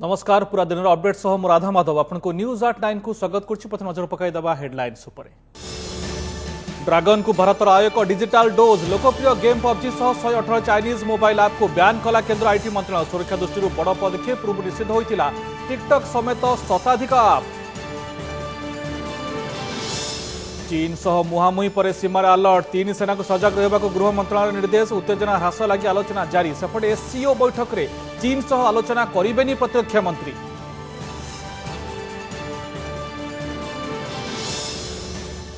नमस्कार पूरा दिन अपडेट सह मु राधा माधव आपको न्यूज 8 को स्वागत कर प्रथम नजर पकईदा हेडलाइंस ड्रागन को भारत आय एक डिजिटल डोज लोकप्रिय गेम पबजी सह 118 चाइनीज मोबाइल ऐप को बैन कला केंद्र आईटी मंत्रालय सुरक्षा दृष्टि बड़ पदक्षेप पूर्व निषेध होता टिकटक समेत शताधिक ऐप चीन सह मुहांमुही पर सीमार अलर्ट तीन सेना को सजग रहा गृह मंत्रालय निर्देश उत्तेजना ह्रास लगी आलोचना जारी सेपटे एससीओ बैठक में चीन सह आलोचना करेनि प्रतिरक्षा मंत्री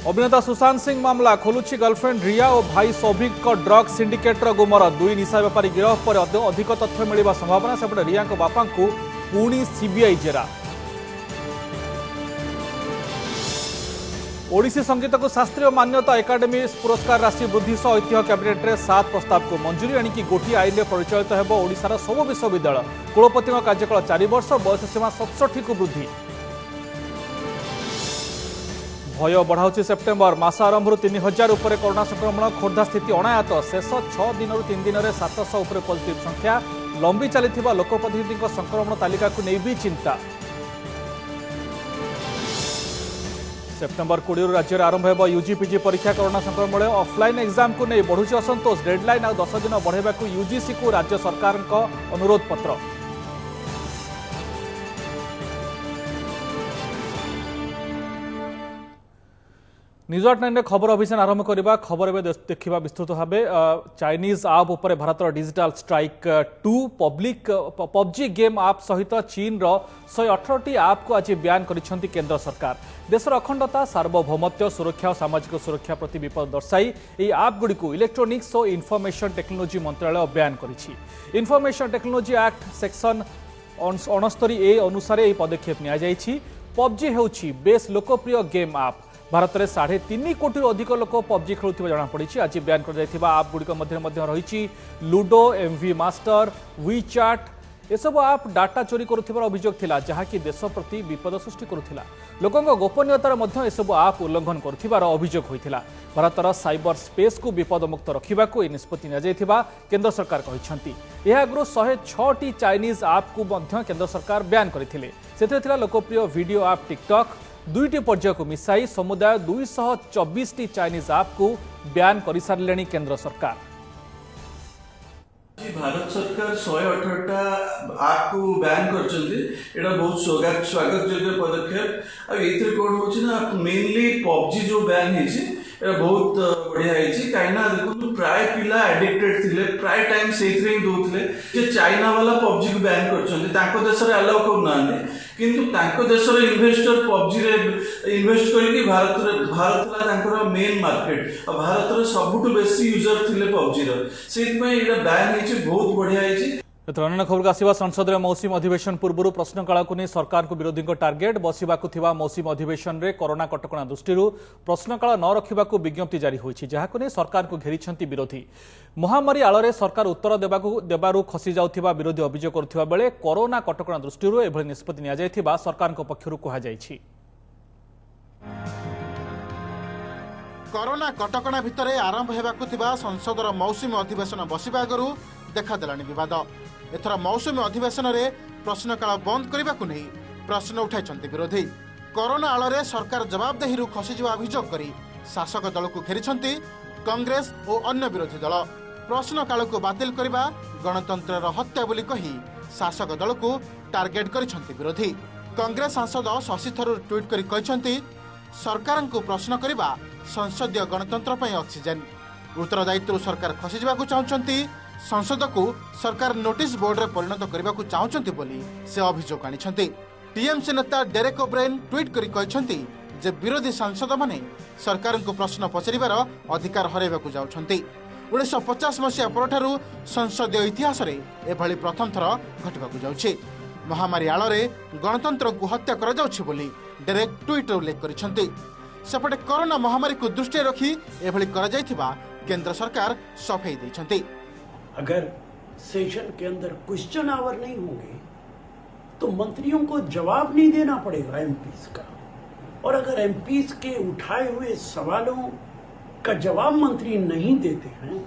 अभिनेता सुशांत सिंह मामला खोलुची गर्लफ्रेंड रिया और भाई सौभिक ड्रग सिंडिकेटर गुमर दुई निशा व्यापारी गिरफ पर अधिक तथ्य मिलवा संभावना सेपटे रिया बापा को पुणी सीबीआई जेरा ओडिसी संगीत को शास्त्रीय मान्यता एकाडेमी पुरस्कार राशि वृद्धि सह ऐतिह्य कैबिनेट में 7 प्रस्ताव को मंजूरी आणिकी गोटी आईन में परिचालित होब ओडिशार सब विश्वविद्यालय कुलपति कार्यकाल 4 वर्ष बयस सीमा 67 को वृद्धि भय बढ़ाऊँ सेप्टेम्बर मास आरंभ 3000 उपर कोरोना संक्रमण खोर्धा स्थिति अणायत शेष 6 दिन 3 दिन में 700 उपर पॉजिटिव संख्या लंबी चली लोकप्रतिनिधि संक्रमण तालिका को नहीं भी चिंता सेप्टेम्बर 20 राज्य में आरंभ हो यूजी पीजी परीक्षा कोरोना संक्रमण ऑफलाइन एग्जाम को नहीं बढ़ुची असंतोष डेडलाइन आ 10 दिन बढ़ाइबा को यूजीसी को राज्य सरकार अनुरोध पत्र न्यूज 8 खबर अभियान आरंभ करने खबर एवं देखा विस्तृत भाव चाइनीज आप उपर Bharat digital strike 2 PUBG game आप सहित चीन 118 आप को आज बैन करिसेंती केंद्र सरकार देशर अखंडता सार्वभौमत्व सुरक्षा और सामाजिक सुरक्षा प्रति विपद दर्शाई यह आप गुड़ी को इलेक्ट्रोनिक्स और इनफर्मेशन टेक्नोलोजी मंत्रालय बैन करिछि information technology act section 69A अनुसार यह पदक्षेप निया जाइछि पबजी होछि बेस लोकप्रिय गेम आप भारत में 3.5 कोटी अधिक लोक पबजी खेलुवा जमापड़ी आज बैन कर आप गुड़िक रही लुडो एमवी मास्टर वीचाट एसबू आप डाटा चोरी करुथिबार अभियोग थिला जहाँकि देश प्रति विपद सृष्टि करुथिला लोकों गोपनीयतार मध्य एसबू आप उल्लंघन करुथिबार अभियोग होइथिला भारतर साइबर स्पेस को विपदमुक्त रखा निष्पत्ति निया केंद्र सरकार कहते यह आगु 106 चाइनीज आप को केंद्र सरकार बैन करते लोकप्रिय वीडियो आप टिकटक 2टी पर्याय को मिसाई समुदाय 224 चाइनीज आप को बैन कर सारे केंद्र सरकार भारत सरकार 118 आप को बैन कर बहुत स्वागत योग्य पदक्षेप आर कौन हो मेनली पबजी जो बैन है बहुत बढ़िया कहीं देखो प्राय पिला एडिक्टेड थिले प्राय टाइम से ही दौले चाइना वाला पबजी को बैन कर देश में अलाउ करना किंतु तांको देशर इन्वेस्टर पबजी रे इन्वेस्ट करके भारत मेन मार्केट और भारत रे सबुठु बेसी यूजर थिले पबजी रो सेति में एटा बैन हेछि बहुत बढ़िया हेछि अन्य खबर आसवा संसद में मौसम अधिवेशन पूर्व प्रश्नकाल को नहीं सरकार को विरोधी टार्गेट बसवा मौसम अधिवेशन में कोरोना कटकणा दृष्टि प्रश्नकाल न रखा विज्ञप्ति जारी होती जहां नहीं सरकार को घेरी विरोधी महामारी आड़ में सरकार उत्तर देबारु खसी जाउथिबा विरोधी अभियोग करुथिबा बेले कोरोना कटकणा दृष्टि एभली निष्पत्ति निया जायथिबा सरकार पक्षरु कुहाଯାଇଛି कोरोना कटकणा भितर आरंभ हेबाकु थिबा संसदर मौसम अधिवेशन बसिबा आगरु देखादेलानी विवाद एथर मौसम अधिवेशन में प्रश्नकाल बंद करने को नहीं प्रश्न उठाई विरोधी कोरोना आଳରେ सरकार जवाबदेही खसीजा अभियोग कर शासक दल को घेरी कांग्रेस और अन्य विरोधी दल प्रश्नकाल को बातिल करने गणतंत्र हत्या बोली कही शासक दल को टार्गेट कर विरोधी कांग्रेस सांसद शशि थरूर ट्वीट कर सरकार को प्रश्न करने संसदीय गणतंत्र पर ऑक्सीजन उत्तरदायित्व सरकार खसीजा चाहते संसद को सरकार नोटिस बोर्ड रे परिणत करने को चाहते बोली से अभियोग आनी टीएमसी नेता डेरेक ओब्रेन ट्वीट करी जे विरोधी सांसद माने सरकार को प्रश्न पचारिबार अधिकार हरैबाकू जाउछन्ति 1950 मसीहा परठारु संसदीय इतिहास रे एभली प्रथम थर घटबाकू जाउछि महामारी आଳରେ गणतंत्र को हत्या करा जाउछि बोली डेरेक ट्वीट उल्लेख करिसन्ति सेपटे कोरोना महामारी को दृष्टि रखी एभली करा जायथिबा केंद्र सरकार सफाई दैछन्ति अगर सेशन के अंदर क्वेश्चन आवर नहीं होंगे तो मंत्रियों को जवाब नहीं देना पड़ेगा एमपीज का और अगर एमपीज के उठाए हुए सवालों का जवाब मंत्री नहीं देते हैं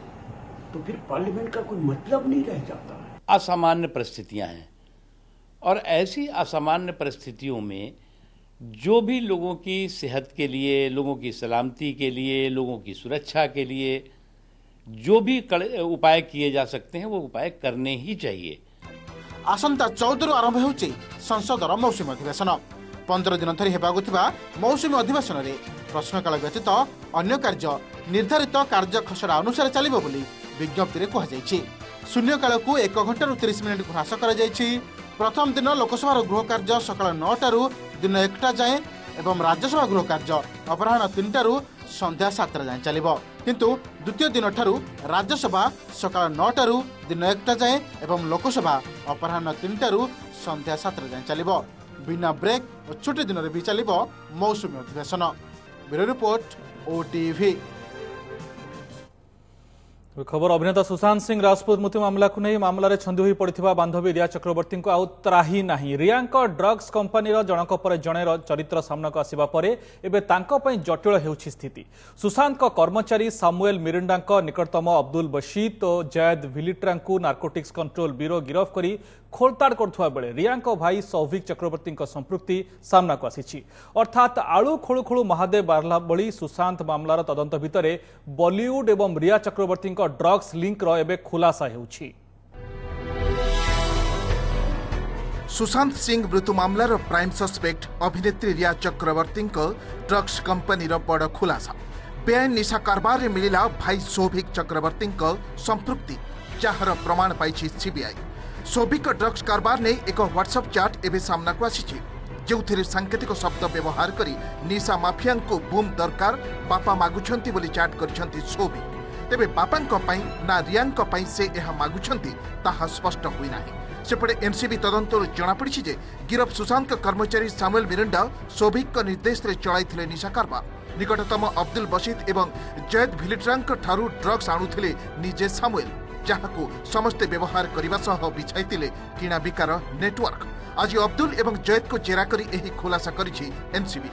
तो फिर पार्लियामेंट का कोई मतलब नहीं रह जाता है। असामान्य परिस्थितियां हैं और ऐसी असामान्य परिस्थितियों में जो भी लोगों की सेहत के लिए, लोगों की सलामती के लिए, लोगों की सुरक्षा के लिए जो भी उपाय किए जा सकते हैं वो उपाय करने ही चाहिए। आसंता 14 आरंभ होउछि संसदर मौसुमी अधिवेशन। 15 दिन धरी हेबाकु थिबा मौसुमी अधिवेशन रे प्रश्नकाल व्यतीत अन्य कार्य निर्धारित कार्य खसड़ा अनुसार चलिबो बोली विज्ञप्ति रे कहा जायछि। शून्यकाल को 1 घंटा 30 मिनिट ह्रास करा जायछि। प्रथम दिन लोकसभा गृह कार्य सकाळ 9 रु दिन 1टा जाए एवं राज्यसभा गृह कार्य अपराह्न 3टा रु संध्या 7टा जाए चलिबो। किंतु द्वितीय दिन ठारू राज्यसभा सकाळ 9टा रु दिन 1टा जाए एवं लोकसभा अपराह्न 3टा रु संध्या 7टा जाए चलिबो। बिना ब्रेक और छुट्टी दिन भी चलिबो मौसुमी अधिवेशन। Bureau report OTV. खबर अभिनेता सुशांत सिंह राजपूत मृत्यु मामला को नहीं मामलें छंदी हो पड़ा बांधवी रिया चक्रवर्ती को आउ त्राही नहीं। रिया ड्रग्स कंपानी जनक पर जड़े चरित्र सामना को आसवा पर एवं जटिल होउछि स्थिति। सुशांत कर्मचारी सामुएल मिरिंडा निकटतम अब्दुल बशीत और जैद विलिट्रा नार्कोटिक्स कंट्रोल ब्यूरो गिरफ कर खोलताड़ करुवा बेले रिया भाई सौभिक चक्रवर्ती संपृक्ति सामना को आसी। अर्थात आलू खोलु खोलु महादेव बारला बड़ी सुशांत मामलार तदंत भितर बॉलीवुड एवं रिया चक्रवर्ती ड्रग्स लिंक एवं खुलासा होउछि। सुशांत सिंह मृत्यु मामलार प्राइम सस्पेक्ट अभिनेत्री रिया चक्रवर्ती ड्रग्स कंपनी बड़ खुलासा। बेआईन निशा कारबार रे मिलिला भाई सौभिक चक्रवर्ती संपृक्ति जार प्रमाण पाई सीबीआई। सौभिक ड्रग्स कारबार ने एक व्हाट्सएप चैट एवं सामना को आसी जो सांकेतिक शब्द व्यवहार करी निशा माफिया को बूम दरकार बापा मागुछंती बोली चैट करछंती सौभिक। तेबे बापांक पई ना रियांक पई से यह मागुछंती ताहा स्पष्ट हुई नाही। सेपटे एनसीबी तदंतर जनापड़ी जे गिरफ सुशांत कर्मचारी सामुएल मिरिंडा सौभिक निर्देश रे चलाइथिले निशा कारबार। निकटतम अब्दुल बशीत एवं जैद विलिट्रांक ठारू ड्रग्स आणुथिले निजे सामुएल, जहाको समस्ते व्यवहार करने सह बिछाइतिले किणा बिकार नेटवर्क। आज अब्दुल एवं जैद को जेरा करी एही खुलासा करिछि एनसीबी।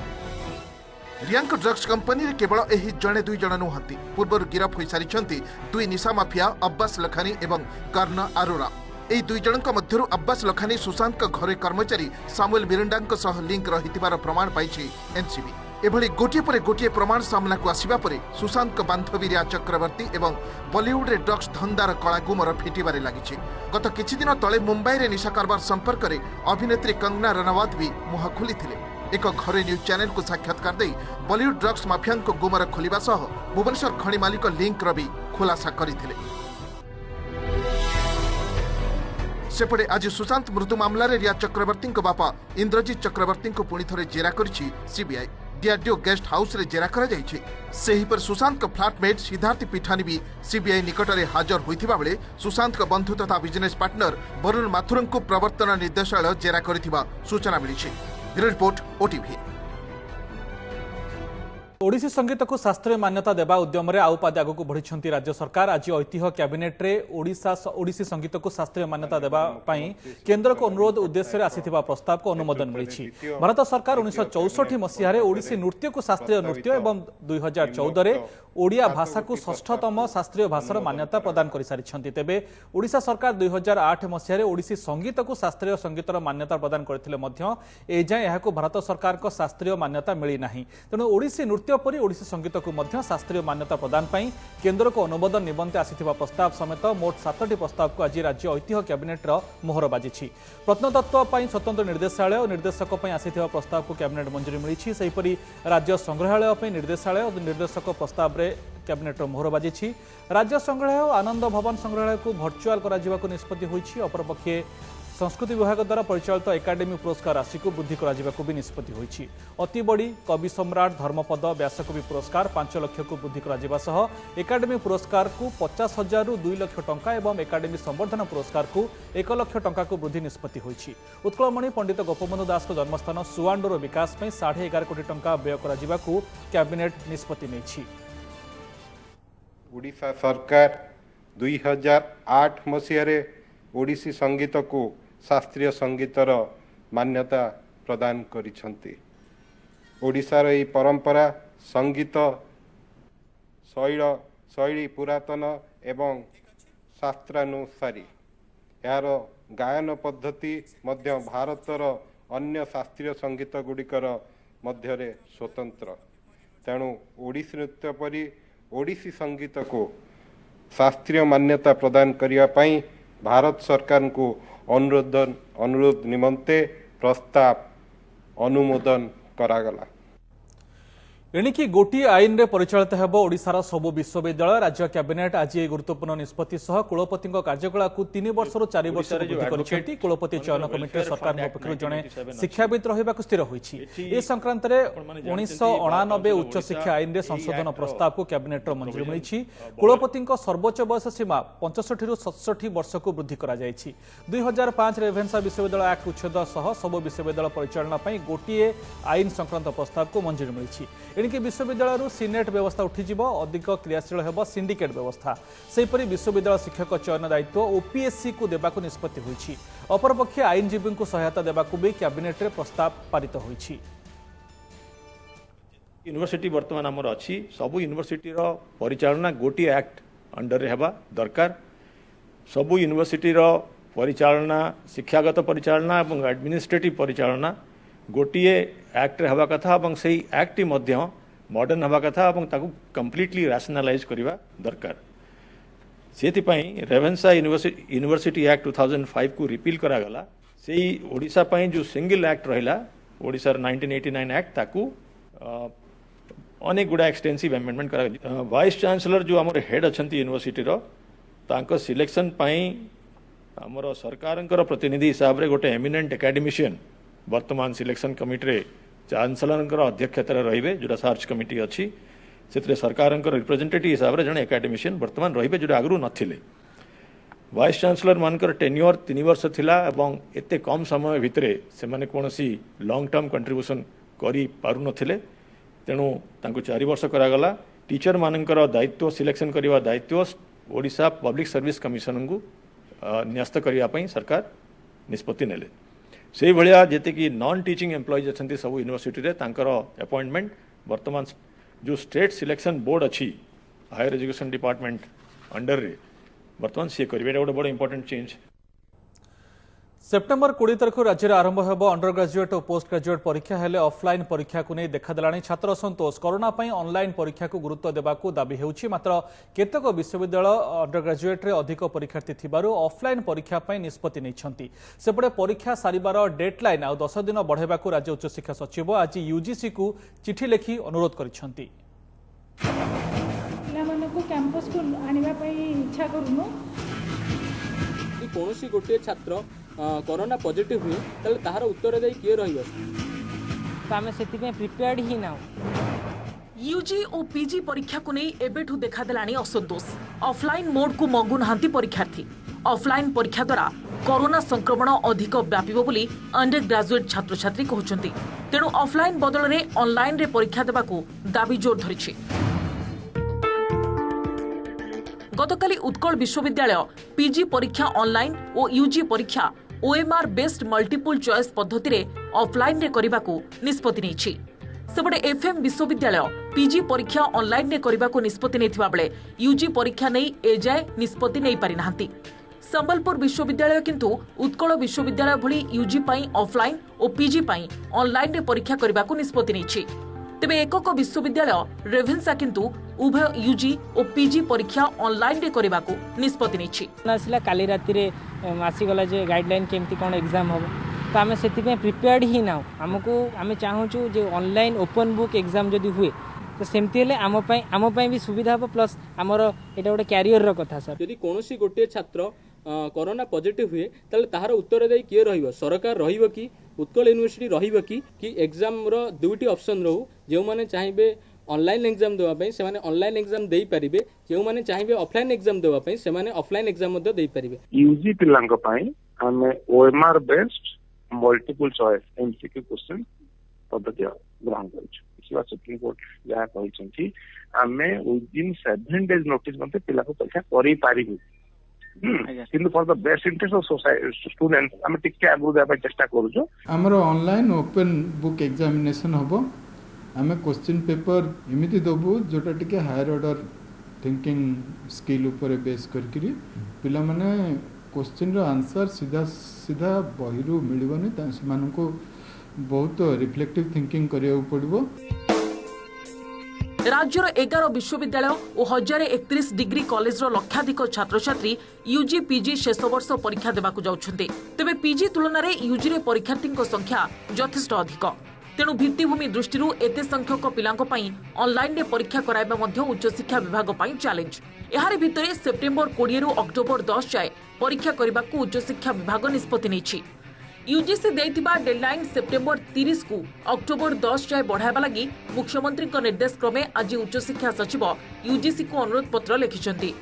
रियांक ड्रग्स कंपनी रे केवल एही जणे दुई जण नुहंती। पूर्व गिरफ होई सारिछंती दुई निशा माफिया अब्बास लखानी एवं कर्ण अरोरा। एही दुई जनक मध्यरु अब्बास लखानी सुशांत घरे कर्मचारी सामुएल मिरिंडांक सह लिंक रहितिबार प्रमाण पाइछि एनसीबी। एभली गोटे पर गोटे प्रमाण सामना को आसिबा परे सुशांत बांधवी रिया चक्रवर्ती एवं बॉलीवुड रे ड्रग्स धंदार कलागुमर फिटिबारे लागिछि। गत किछि दिन तले मुंबई रे निशा कारबार संपर्क रे अभिनेत्री कंगना रनावत भी मुह खोलिथिले। एक घरे न्यूज चैनल को साक्षात्कार दे बॉलीवुड ड्रग्स माफिया गुमर खोलिबा सह भुवनेश्वर खणी मालिक लिंक रवि खुलासा करथिले। सेपटे आज सुशांत मृत्यु मामला रे रिया चक्रवर्ती बापा इंद्रजीत चक्रवर्ती को पुणी थरे जेरा करिछि सीबीआई। डीआरडीओ गेस्ट हाउस रे जेरा करा जायछि। सेही पर सुशांत फ्लैटमेट सिद्धार्थ पिठानी भी सीबीआई निकट रे हाजर होइथिबा बेले सुशांत बंधु तथा बिजनेस पार्टनर वरुण माथुर को प्रवर्तन निर्देशालय जेरा करिथिबा सूचना मिलिछि। Bureau report OTV. ओडिसी संगीत को शास्त्रीय मान्यता देवा उद्यम रे आउ पादे आगु बढ़ी राज्य सरकार। आज ऐतिह्य कैबिनेट रे ओडिसी संगीत को शास्त्रीय मान्यता देवा पई केंद्र को अनुरोध उद्देश्य रे आसीथिबा प्रस्ताव को अनुमोदन मिलिछि। भारत सरकार 1964 मसीहा रे ओडिसी नृत्य को शास्त्रीय नृत्य एवं 2014 रे ओडिया भाषा को षष्ठतम शास्त्रीय भाषार मान्यता प्रदान कर सारिछंती। तेबे ओडिशा सरकार 2008 मसीहा रे ओडिसी संगीत को शास्त्रीय संगीतर मान्यता प्रदान करथिले मध्य ए जाय एहाको भारत सरकार को शास्त्रीय मान्यता मिली नाही। तेणु ओडिसी नृत्य परि ओडिसी संगीत को मध्य शास्त्रीय मान्यता प्रदान पई केंद्र को अनुमोदन निमंते आसीथिबा प्रस्ताव समेत मोट 7टी प्रस्ताव को आज राज्य ऐतिह्य कैबिनेट मोहर बाजिछि। प्रत्नतत्व पई स्वतंत्र निर्देशालय और निर्देशक पई आसीथिबा प्रस्ताव को कैबिनेट मंजूरी मिलिछि। सेहिपरि राज्य संग्रहालय पई निर्देशालय और निर्देशक प्रस्ताव रे कैबिनेट मोहर बाजिछि। राज्य संग्रहालय और आनंद भवन संग्रहालय को भर्चुआल करा जिबाको निष्पत्ति होइछि। अपरपक्षे संस्कृति विभाग द्वारा परिचालित एकाडेमी पुरस्कार राशि को वृद्धि करा जिबाको भी निष्पत्ति होइछि। अति बड़ी कवि सम्राट धर्मपद व्यासकवि पुरस्कार 5 लाख को वृद्धि करा जिबा सह एकाडेमी पुरस्कार को 50,000 रु 2 लाख टंका एवं एकाडेमी संवर्धन पुरस्कार को 1 लाख टंका को वृद्धि निष्पत्ति होइछि। उत्कलमणि पंडित गोपबंधु दास को जन्मस्थान सुआंडोर विकास में 11.5 कोटी टंका व्यय करा जिबाको कैबिनेट निष्पत्ति नेछि। ओडिशा सरकार 2008 मसीह ओडिसी संगीत को शास्त्रीय संगीतर मान्यता प्रदान करिछंती। ओडिशार ई परंपरा संगीत शैली पुरातन एवं शास्त्रानुसारी यार गायन पद्धति मध्य भारतर अन्य शास्त्रीय संगीत गुड़िकर मध्य स्वतंत्र तेणु ओडिसी नृत्य परी ओडिसी संगीत को शास्त्रीय मान्यता प्रदान करने भारत सरकार को अनुरोध निमंते प्रस्ताव अनुमोदन करागला। एणिकी गोटी आईन रे परिचालित हेब ओडिशार सबु विश्वविद्यालय। राज्य कैबिनेट आज एक गुरुत्वपूर्ण निष्पत्ति सह कुलपति कार्यकाल को 3 वर्ष 4 वर्ष वृद्धि करिसेंती। कुलपति चयन कमिटी सरकार पक्षर जड़े शिक्षाविद रहिबा स्थिर होईछि। ए संक्रांत रे 1989 उच्च शिक्षा आईन रे संशोधन प्रस्ताव को कैबिनेट मंजूरी मिली। कुलपति सर्वोच्च बयस सीमा 65 रु 67 वर्ष को वृद्धि करा जायछि। 2005 रेभेन्सा विश्वविद्यालय एक्ट उच्छेद सह सब विश्वविद्यालय परिचालना पई गोटिए आईन संक्रांत प्रस्ताव को मंजूरी मिली। एणिकी विश्वविद्यालय सीनेट व्यवस्था उठिजिब अधिक क्रियाशील हेब सिंडिकेट व्यवस्था। सेहीपरि विश्वविद्यालय शिक्षक चयन दायित्व ओपीएससी को देबाकु निष्पत्ति होईछि। अपरपक्षे आईनजीवी को सहायता देबाकु भी कैबिनेट रे प्रस्ताव पारित होईछि। यूनिवर्सिटी वर्तमान आमर अच्छी सबू यूनिवर्सिटी परिचालना गोटे एक्ट अंडर हेबा दरकार। सबू यूनिवर्सिटी परिचालना शिक्षागत परिचालना और एडमिनिस्ट्रेटिव परिचालना गोटे एक्ट रे हवा कथा और से एक्ट मध्य मॉडर्न हवा कथा और ताकू कंप्लीटली रैशनलाइज करवा दरकार। सेथिपाई रेभेन्सा यूनिवर्सिटी एक्ट 2005 को रिपील करागला। से ओडिशा पाई जो सिंगल एक्ट रहिला ओडिशार 1989 एक्ट ताकू अनेक गुड़ा एक्सटेंसिव एमेंडमेंट करा। वाइस चांसलर जो आमर हेड अच्छा यूनिवर्सिटी तांको सिलेक्शन पाई आमर सरकार प्रतिनिधि हिसाब रे गोटे एमिनेंट एकेडमिशियन वर्तमान सिलेक्शन कमिटी रे चांसलर अध्यक्षतार रे जोटा सर्च कमिटी अच्छी से सरकार रिप्रेजेंटेटिव हिसाब से जड़े एकेडमिशियन वर्तमान रे जो आगु नथिले। वाइस चांसलर मानकर टेन्योर 3 वर्ष थिला एवं एते कम समय भितर से माने कोनोसी लॉन्ग टर्म कंट्रीब्यूशन करि पारु नथिले तेणु तांको 4 वर्ष करागला। टीचर मानकर दायित्व सिलेक्शन करवा दायित्व ओडिशा पब्लिक सर्विस कमिशन को न्यस्त करने सरकार निष्पत्ति नेले। से भाया जेते कि नॉन टीचिंग एम्प्लॉइज अच्छा सब यूनिवर्सिटी रे तांकर अपॉइंटमेंट वर्तमान जो स्टेट सिलेक्शन बोर्ड अच्छी हायर एजुकेशन डिपार्टमेंट अंडर रे वर्तमान सी करेंगे। गोटे बड़ इंपोर्टेंट चेंज। सेप्टेम्बर 20 तारिख राज्य में आरंभ हो अंडर ग्रेजुएट और पोस्ट ग्रेजुएट परीक्षा हेले ऑफलाइन परीक्षा को नहीं देखा छात्र असंतोष। कोरोना ऑनलाइन परीक्षा को गुरुत्व देवाक दाबी होउछि। मात्र केतक विश्वविद्यालय अंडर ग्रेजुएट रे अधिक परीक्षार्थी थिबारु ऑफलाइन परीक्षा पई निष्पत्ति नैछंती। सेपटे परीक्षा सारिबार डेडलाइन आ 10 दिन बढ़ाइबाकू राज्य उच्च शिक्षा सचिव आज यूजीसी को चिठी लिखि अनुरोध करिसेंती। कैंपस को आनिबा पई इच्छा करूनु कोनोसी गोटे छात्र कोरोना पॉजिटिव हुए ताले ताहार उत्तर दे किए रहिबो तो आमे सेति पे प्रिपेयर्ड ही ना। यूजी और पीजी परीक्षा को नहीं एबेठू देखा देलानी असंतोष। ऑफलाइन मोड को मंगु नाहांती परीक्षार्थी। ऑफलाइन परीक्षा द्वारा कोरोना संक्रमण अधिक व्यापिबो बोली अंडर ग्रेजुएट छात्र छात्री कहउछंती। तेणु ऑफलाइन बदल रे ऑनलाइन रे परीक्षा देबाकू दाबी जोर धरिछि। गतकाली उत्कल विश्वविद्यालय पीजी परीक्षा ऑनलाइन और यूजी परीक्षा ओएमआर बेस्ड मल्टीपल चॉइस पद्धति रे ऑफलाइन रे करिबाकू निष्पत्ति नेछि। सेबडे एफएम विश्वविद्यालय पीजी परीक्षा ऑनलाइन रे करिबाकू निष्पत्ति नेथिबा बेले यूजी परीक्षा नै एजाय निष्पत्ति नै पारि नाहंती। संबलपुर विश्वविद्यालय किंतु उत्कल विश्वविद्यालय भली यूजी पाई ऑफलाइन और पीजी पाई ऑनलाइन रे परीक्षा करिबाकू निष्पत्ति नेछि। तेबे एकक विश्वविद्यालय रेभेन्सा किंतु उभय यूजी और पीजी परीक्षा ऑनलाइन रे करिबाकू निष्पत्ति नेछि। नासिला काली राति रे आसी गला जे गाइडलाइन केमती कोन एग्जाम हो तो आमे सेति पे प्रिपेयर्ड ही ना। हमको आमे चाहूछु जे ऑनलाइन ओपन बुक एग्जाम जदी हुए तो सेमती हेले आम पई भी सुविधा हो प्लस हमर एटा गोटे कैरियर रो कथा सर। यदि कोनोसी गोटे छात्र कोरोना पॉजिटिव हुए ताले ताहार उत्तर दे किए रहिबो सरकार रहिबो कि उत्कल यूनिवर्सिटी रहिबो कि एग्जाम रो दुईटी ऑप्शन रहू। जे माने चाहिबे ऑनलाइन एग्जाम देवा पई से माने ऑनलाइन एग्जाम देई परिबे। जे माने चाहिबे ऑफलाइन एग्जाम देवा पई से माने ऑफलाइन एग्जाम मध्य देई परिबे। यूजी पिलांग पई हमें OMR based multiple choice MCQ question पद्धति ग्रहण करिछु। इसवा सुप्रीम कोर्ट जहा कहिसंती हमें विदिन 7 डेज नोटिस मते पिला को परीक्षा करि पारिबे। किंतु for the best interest of society students हम टिके आगु देबा चेष्टा करूछु। हमर ऑनलाइन ओपन बुक एग्जामिनेशन हबो। हमें क्वेश्चन पेपर एमिति दबु जोटा टिके हायर ऑर्डर थिंकिंग स्किल ऊपर बेस करकरी पिला माने क्वेश्चन आंसर सीधा सीधा बही मिलबनी से बहुत रिफ्लेक्टिव थिंकिंग करिया पड़िबो। राज्यर 11 विश्वविद्यालय और 1031 डिग्री कॉलेज लक्षाधिक छात्र छात्री यूजी पीजी शेष वर्ष परीक्षा देवाक जाउछन्ते। तेबे पीजी तुलन में यूजी रे परीक्षार्थी संख्या यथेष्ट अधिक, तेणु भित्तिभूमि दृष्टि एते संख्यक पिलांक पई ऑनलाइन रे परीक्षा कराइबा मध्य उच्च शिक्षा विभाग पई चैलेंज। एहारे भितरे सेप्टेम्बर 20 रु अक्टोबर 10 जाए परीक्षा करबाकू उच्च शिक्षा विभाग निष्पत्ति नेछि। यूजीसी देइथिबा डेडलाइन सेप्टेम्बर 30 को अक्टोबर 10 जाए बढ़ाइबा लागि मुख्यमंत्री निर्देश क्रमे आज उच्च शिक्षा सचिव यूजीसी को अनुरोध पत्र लिखिछन्ति।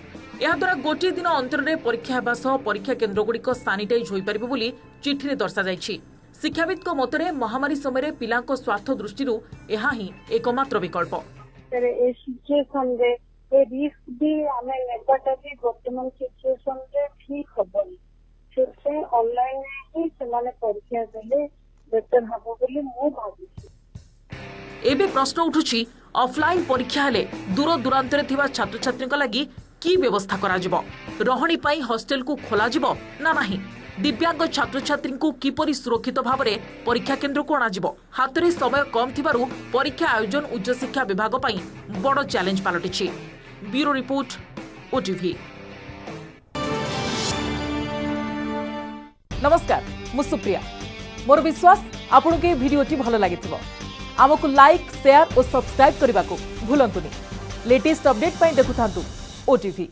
एहा द्वारा गोटे दिन अंतर में परीक्षा हेबा सह परीक्षा केन्द्रगुड़िक सानिटाइज होई परिबो बोली चिठिरे दर्शा जाइछि। शिक्षाविद मतरे महामारी समय पिलांक स्वार्थ दृष्टि एहा ही एकमात्र विकल्प। रिस्क भी आमे नेबाटा भी वर्तमान सिचुएशन रे ठीक हबनी से ऑनलाइन ही सेमाने परीक्षा देले बेटर हबो बोली मु भाबुछि। एबे प्रश्न उठुछि ऑफलाइन परीक्षा हेले दूर दूरांतरे थिबा छात्र छात्रीक लागि की व्यवस्था करा जिवो? रहणी पई हॉस्टल को खोला जिवो ना नाही? दिव्यांग छात्र छात्री को किपरि सुरक्षित भाव में परीक्षा केन्द्र को अणाजिवो? हातरे समय कम थिबारु परीक्षा आयोजन उच्च शिक्षा विभाग पई बड़ चैलेंज पालटिछि। Bureau report OTV. नमस्कार, मु सुप्रिया। मोर विश्वास आपन के वीडियोटी भल लागिथिबो। आमको लाइक शेयर और सब्सक्राइब करने को भूलंतुनी। लेटेस्ट अपडेट पाई देखुथांतु ओटीवी।